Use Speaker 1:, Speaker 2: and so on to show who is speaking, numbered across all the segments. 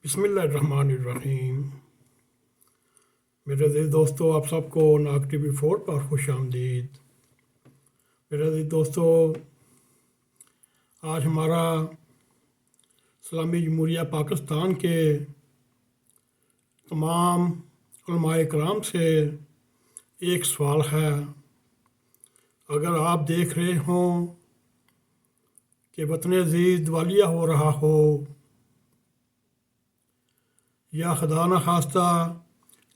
Speaker 1: बिस्मिल्लाहिर्रहमानिर्रहीम। मेरे अज़ीज़ दोस्तों, आप सबको नाग TV4 पर खुश आमदीद। मेरे अज़ीज़ दोस्तों, आज हमारा इस्लामी जमहूरिया पाकिस्तान के तमाम उलमाए कराम से एक सवाल है। अगर आप देख रहे हों कि वतन अज़ीज़ दिवालिया हो रहा हो या खुदा न खास्ता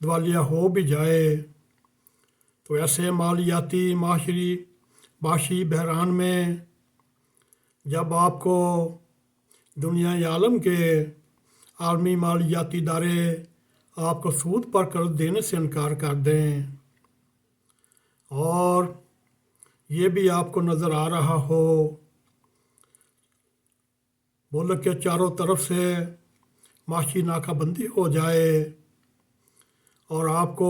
Speaker 1: दिवालिया हो भी जाए, तो ऐसे मालियाती माशी बहरान में जब आपको दुनिया आलम के आलमी मालियाती इदारे आपको सूद पर कर्ज देने से इनकार कर दें और ये भी आपको नज़र आ रहा हो मुल्क के चारों तरफ से माशी नाकाबंदी हो जाए और आपको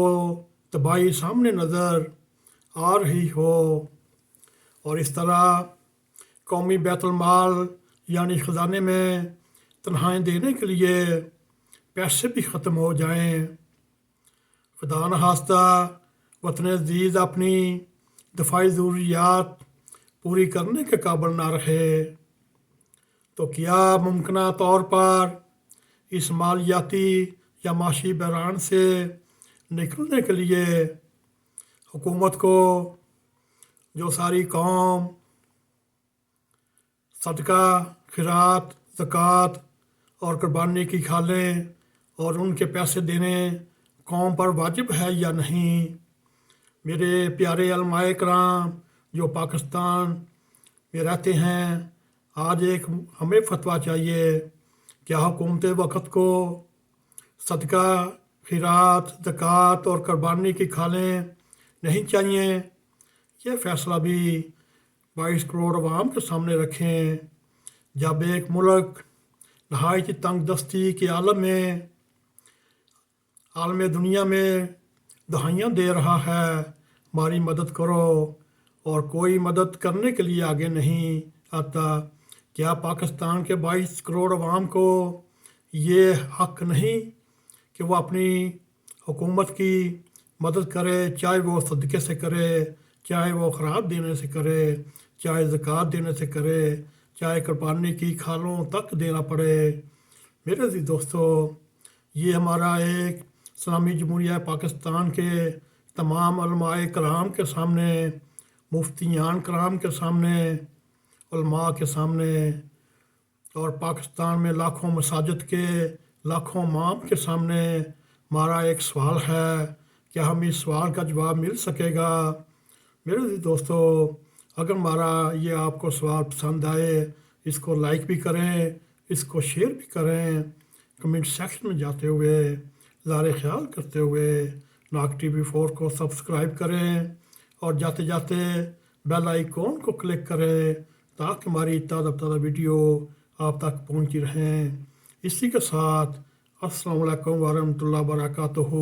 Speaker 1: तबाही सामने नज़र आ रही हो, और इस तरह कौमी बैतुल माल यानी ख़जाने में तनख्वाहें देने के लिए पैसे भी ख़त्म हो जाएं, खुदा न खास्ता वतन अज़ीज़ अपनी दफ़ाई ज़रूरियात पूरी करने के काबिल ना रहे, तो क्या मुमकिन तौर पर इस मालियाती या माशी बहरान से निकलने के लिए हुकूमत को जो सारी कौम सदका, खिरात, ज़कात और कुर्बानी की खालें और उनके पैसे देने कौम पर वाजिब है या नहीं? मेरे प्यारे उलमाए कराम जो पाकिस्तान में रहते हैं, आज एक हमें फतवा चाहिए। क्या हुकूमत वक़्त को सदका, खिरात, ज़कात और कुर्बानी की खालें नहीं चाहिए? यह फ़ैसला भी 22 करोड़ अवाम के सामने रखें। जब एक मुल्क नहायत तंग दस्ती के आलम दुनिया में दहाइयाँ दे रहा है, हमारी मदद करो, और कोई मदद करने के लिए आगे नहीं आता, क्या पाकिस्तान के 22 करोड़ अवाम को ये हक़ नहीं कि वो अपनी हुकूमत की मदद करे, चाहे वो सदक़े से करे, चाहे वो खराब देने से करे, चाहे ज़कात देने से करे, चाहे कुर्बानी की खालों तक देना पड़े? मेरे अज़ीज़ दोस्तों, ये हमारा एक इस्लामी जमहूरिया पाकिस्तान के तमाम उलमाए कराम के सामने, मुफ्तियान कराम के सामने, उलमा के सामने और पाकिस्तान में लाखों मसाजिद के लाखों इमाम के सामने हमारा एक सवाल है। क्या हम इस सवाल का जवाब मिल सकेगा? मेरे दोस्तों, अगर हमारा ये आपको सवाल पसंद आए, इसको लाइक भी करें, इसको शेयर भी करें, कमेंट सेक्शन में जाते हुए ज़ारे ख्याल करते हुए नाग TV4 को सब्सक्राइब करें और जाते जाते बेल आइकॉन को क्लिक करें ताकि हमारी ताज़ा वीडियो आप तक पहुंची रहें। इसी के साथ अस्सलामु अलैकुम वरहमतुल्लाहि वबरकातुहू।